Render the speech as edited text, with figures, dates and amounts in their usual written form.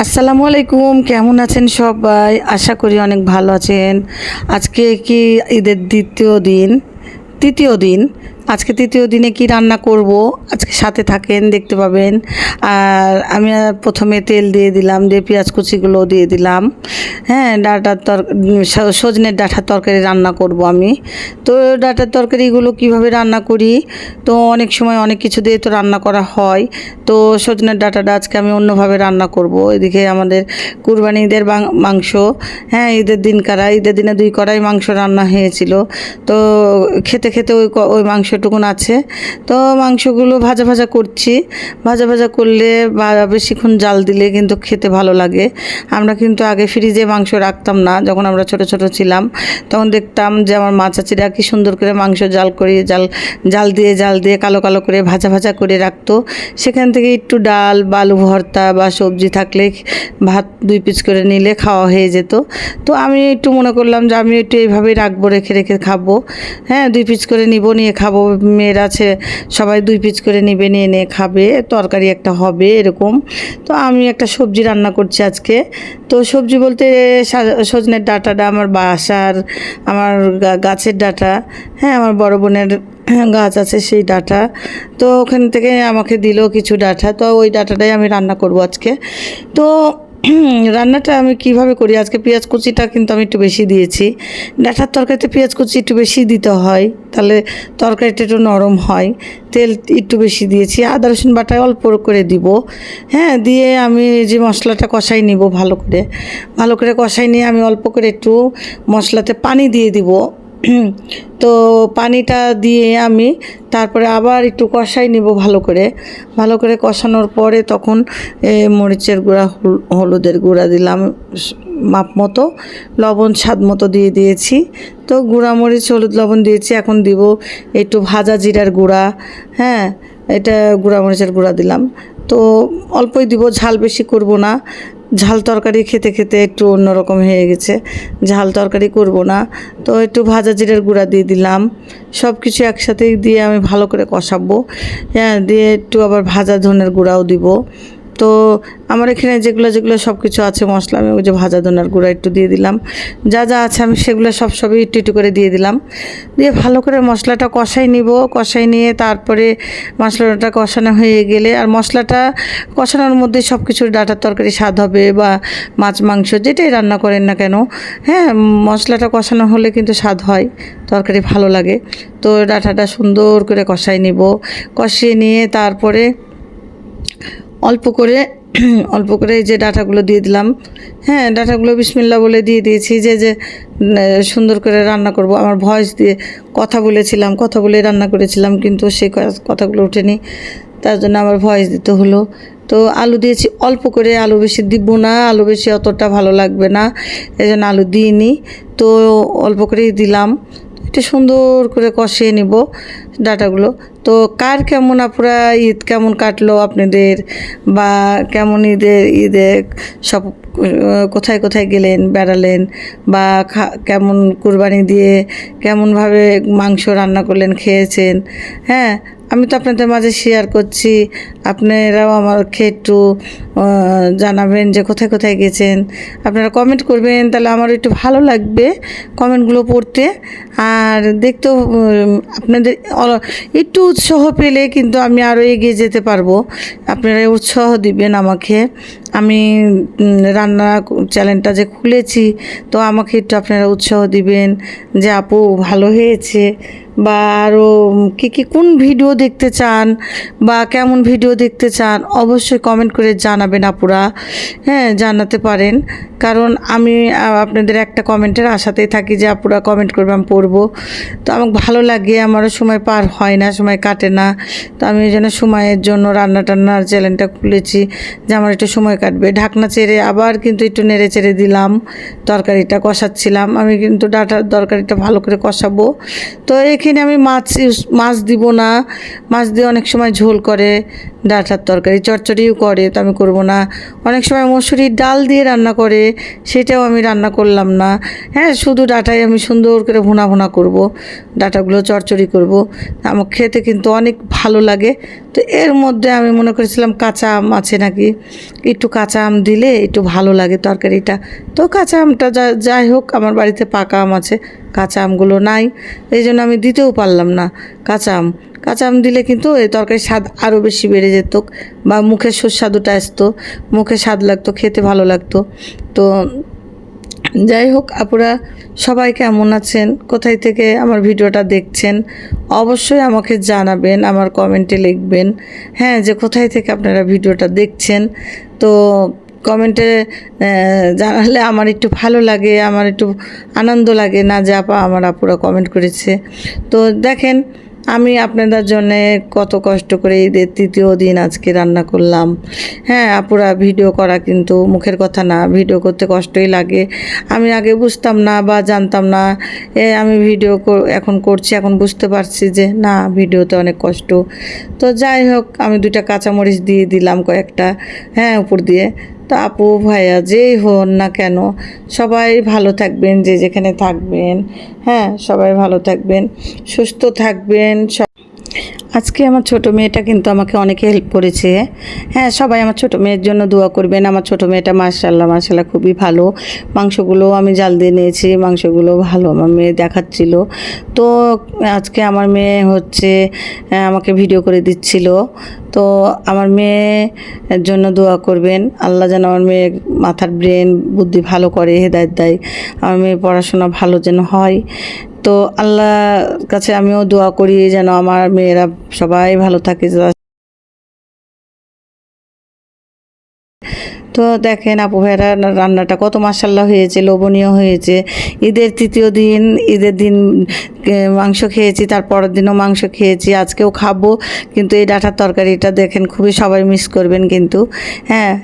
আসসালামু আলাইকুম, কেমন আছেন সবাই? আশা করি অনেক ভালো আছেন। আজকে কি ঈদের তৃতীয় দিন। আজকে তৃতীয় দিনে কি রান্না করব আজকে সাথে থাকেন, দেখতে পাবেন। আর আমি প্রথমে তেল দিয়ে দিলাম, দিয়ে পেঁয়াজ কুচিগুলো দিয়ে দিলাম। হ্যাঁ, সজনের ডাঁটার তরকারি রান্না করব আমি। তো ডাঁটার তরকারিগুলো কিভাবে রান্না করি, তো অনেক সময় অনেক কিছু দিয়ে তো রান্না করা হয়। তো সজনের ডাঁটাটা আজকে আমি অন্যভাবে রান্না করব। এদিকে আমাদের কুরবানি ঈদের মাংস, হ্যাঁ ঈদের দিনে 2 কড়াই মাংস রান্না হয়েছিল। তো খেতে খেতে ওই মাংসটুকুন আছে। তো মাংসগুলো ভাজা ভাজা করছি। ভাজা ভাজা করলে বা বেশিক্ষণ জাল দিলে কিন্তু খেতে ভালো লাগে। আমরা কিন্তু আগে ফ্রিজে মাংস রাখতাম না, যখন আমরা ছোট ছোট ছিলাম তখন দেখতাম যে আমার মা চাচিরা কি সুন্দর করে মাংস জাল দিয়ে কালো কালো করে ভাজা ভাজা করে রাখতো। সেখান থেকে একটু ডাল বা আলু ভর্তা বা সবজি থাকলে ভাত 2 পিস করে নিলে খাওয়া হয়ে যেত। তো আমি একটু মনে করলাম যে আমি একটু এইভাবেই রাখবো, রেখে রেখে খাবো। হ্যাঁ, 2 পিস করে নিয়ে খাবো। মেয়েরা আছে সবাই 2 পিস করে নিয়ে খাবে, তরকারি একটা হবে এরকম। তো আমি একটা সবজি রান্না করছি আজকে। তো সবজি বলতে সজনের ডাঁটাটা আমার বাসার, আমার গাছের ডাঁটা। হ্যাঁ, আমার বড় বোনের গাছ আছে সেই ডাঁটা। তো ওখান থেকে আমাকে দিল কিছু ডাঁটা, তো ওই ডাঁটাটাই আমি রান্না করব আজকে। তো রান্নাটা আমি কিভাবে করি, আজকে পেঁয়াজ কুচিটা কিন্তু আমি একটু বেশি দিয়েছি। ডাঁটার তরকারিতে পেঁয়াজ কুচি একটু বেশি দিতে হয়, তাহলে তরকারিটা একটু নরম হয়। তেল একটু বেশি দিয়েছি, আদা রসুন বাটায় অল্প করে দিব। হ্যাঁ, দিয়ে আমি যে মশলাটা কষাই নিব ভালো করে কষাই নিয়ে আমি অল্প করে একটু মশলাতে পানি দিয়ে দিব। তো পানিটা দিয়ে আমি তারপরে আবার একটু কষাই নিব ভালো করে কষানোর পরে তখন মরিচের গুঁড়া, হলুদের গুঁড়া দিলাম মাপ মতো, লবণ স্বাদ মতো দিয়ে দিয়েছি। তো গুঁড়া মরিচ, হলুদ, লবণ দিয়েছি। এখন দিব একটু ভাজা জিরার গুঁড়া। হ্যাঁ, এটা গুঁড়া মরিচের গুঁড়া দিলাম। তো অল্পই দিব, ঝাল বেশি করব না। ঝাল তরকারি খেতে খেতে একটু অন্যরকম হয়ে গেছে, ঝাল তরকারি করব না। তো একটু ভাজা জিরার গুঁড়া দিয়ে দিলাম। সব কিছু একসাথেই দিয়ে আমি ভালো করে কষাবো। হ্যাঁ, দিয়ে একটু আবার ভাজা ধনের গুঁড়াও দিব। তো আমার এখানে যেগুলো সব কিছু আছে মশলা, আমি ওই যে ভাজা ধনের গুঁড়া একটু দিয়ে দিলাম। যা যা আছে আমি সেগুলো সবই একটু একটু করে দিয়ে দিলাম। দিয়ে ভালো করে মশলাটা কষাই নিয়ে তারপরে মশলাটা কষানো হয়ে গেলে, আর মশলাটা কষানোর মধ্যে সব কিছুর ডাঁটার তরকারি স্বাদ হবে, বা মাছ মাংস যেটাই রান্না করেন না কেন, হ্যাঁ মশলাটা কষানো হলে কিন্তু স্বাদ হয়, তরকারি ভালো লাগে। তো ডাঁটাটা সুন্দর করে কষিয়ে নিয়ে তারপরে অল্প করে যে ডাঁটাগুলো দিয়ে দিলাম। হ্যাঁ, ডাঁটাগুলো বিসমিল্লাহ বলে দিয়ে দিয়েছি, যে সুন্দর করে রান্না করব। আমার ভয়েস দিয়ে কথা বলে রান্না করেছিলাম, কিন্তু সেই কথাগুলো ওঠেনি, তার জন্য আমার ভয়েস দিতে হলো। তো আলু দিয়েছি অল্প করে, আলু বেশি দিব না, আলু বেশি অতটা ভালো লাগবে না, এই জন্য আলু দিইনি। তো অল্প করেই দিলাম। একটু সুন্দর করে কষিয়ে নিব ডাঁটাগুলো। তো কার কেমন আপুরা ঈদ কেমন কাটলো আপনাদের, বা কেমন ঈদে সব কোথায় কোথায় গেলেন, বেড়ালেন, বা কেমন কুরবানি দিয়ে কেমনভাবে মাংস রান্না করলেন, খেয়েছেন? হ্যাঁ, আমি তো আপনাদের মাঝে শেয়ার করছি, আপনারাও আমাকে একটু জানাবেন যে কোথায় কোথায় গেছেন। আপনারা কমেন্ট করবেন, তাহলে আমার একটু ভালো লাগবে কমেন্টগুলো পড়তে। আর দেখতেও আপনাদের একটু উৎসাহ পেলে কিন্তু আমি আরও এগিয়ে যেতে পারবো। আপনারা উৎসাহ দিবেন আমাকে। আমি রান্না চ্যানেলটা যে খুলেছি, তো আমাকে একটু আপনারা উৎসাহ দিবেন যে আপু ভালো হয়েছে, বা আরও কোন ভিডিও দেখতে চান, বা কেমন ভিডিও দেখতে চান, অবশ্যই কমেন্ট করে জানাবেন আপুরা। হ্যাঁ, জানাতে পারেন, কারণ আমি আপনাদের একটা কমেন্টের আশাতেই থাকি যে আপুরা কমেন্ট করবে, আমি পড়বো। তো আমাকে ভালো লাগে, আমারও সময় পার হয় না, সময় কাটে না। তো আমি এই জন্য সময়ের জন্য রান্নার চ্যানেলটা খুলেছি, যে আমার একটু সময় কাটবে। ঢাকনা চেড়ে আবার কিন্তু একটু নেড়ে চেড়ে দিলাম, তরকারিটা কষাচ্ছিলাম। আমি কিন্তু ডাঁটার তরকারিটা ভালো করে কষাবো। তো এখানে আমি মাছ দিব না, মাছ দিয়ে অনেক সময় ঝোল করে, ডাঁটার তরকারি চচ্চড়িও করে, তো আমি করব না। অনেক সময় মসুরির ডাল দিয়ে রান্না করে, সেটাও আমি রান্না করলাম না। হ্যাঁ, শুধু ডাঁটাই আমি সুন্দর করে ভুনা ভুনা করব, ডাঁটাগুলো চচ্চড়ি করব। আমার খেতে কিন্তু অনেক ভালো লাগে। তো এর মধ্যে আমি মনে করেছিলাম কাঁচা আম আছে নাকি, একটু কাঁচা আম দিলে একটু ভালো লাগে তরকারিটা। তো কাঁচা আমটা যাই হোক, আমার বাড়িতে পাকা আম আছে, কাঁচা আমগুলো নাই, এই জন্য আমি দিতেও পারলাম না কাঁচা আম। কাঁচা আম দিলে কিন্তু এই তরকারির স্বাদ আরও বেশি বেড়ে যেত, বা মুখের সুস্বাদুটা আসতো, মুখে স্বাদ লাগতো, খেতে ভালো লাগতো। তো যাই হোক, আপুরা সবাই কেমন আছেন, কোথায় থেকে আমার ভিডিওটা দেখছেন অবশ্যই আমাকে জানাবেন, আমার কমেন্টে লিখবেন। হ্যাঁ, যে কোথায় থেকে আপনারা ভিডিওটা দেখছেন। তো কমেন্টে জানালে আমার একটু ভালো লাগে, আমার একটু আনন্দ লাগে, না যে আমার আপুরা কমেন্ট করেছে। তো দেখেন আমি আপনাদের জন্য কত কষ্ট করে ঈদের তৃতীয় দিন আজকে রান্না করলাম। হ্যাঁ আপুরা, ভিডিও করা কিন্তু মুখের কথা না, ভিডিও করতে কষ্টই লাগে। আমি আগে বুঝতাম না বা জানতাম না, আমি ভিডিও এখন করছি, এখন বুঝতে পারছি যে না, ভিডিওতে অনেক কষ্ট। তো যাই হোক, আমি 2টা কাঁচামরিচ দিয়ে দিলাম কয়েকটা, হ্যাঁ, উপর দিয়ে। তো আপু ভাইয়া যেই হন না কেন, সবাই ভালো থাকবেন, যে যেখানে থাকবেন। হ্যাঁ, সবাই ভালো থাকবেন, সুস্থ থাকবেন। আজকে আমার ছোট মেয়েটা কিন্তু আমাকে অনেক হেল্প করেছে। হ্যাঁ, সবাই আমার ছোট মেয়ের জন্য দোয়া করবেন। আমার ছোট মেয়েটা মাশাআল্লাহ মাশাআল্লাহ খুবই ভালো। মাংসগুলো আমি জাল দিয়ে নিয়েছি, মাংসগুলো ভালো আমার মেয়ে দেখাচ্ছিল। তো আজকে আমার মেয়ে হচ্ছে আমাকে ভিডিও করে দিচ্ছিল। তো আমার মেয়ের জন্য দোয়া করবেন, আল্লাহ যেন আমার মেয়ের মাথার ব্রেন বুদ্ধি ভালো করে, হেদায়েত দেয়, আমার মেয়ে পড়াশোনা ভালো যেন হয়। তো আল্লাহর কাছে আমিও দোয়া করি যেন আমার মেয়েরা সবাই ভালো থাকে। তো দেখেন আপু ভাইরা রান্নাটা কত মাশাআল্লাহ হয়েছে, লোভনীয় হয়েছে। ঈদের তৃতীয় দিন, ঈদের দিন মাংস খেয়েছি, তার পরের দিনও মাংস খেয়েছি, আজকেও খাবো। কিন্তু এই ডাঁটার তরকারিটা দেখেন খুবই সবাই মিস করবেন কিন্তু। হ্যাঁ।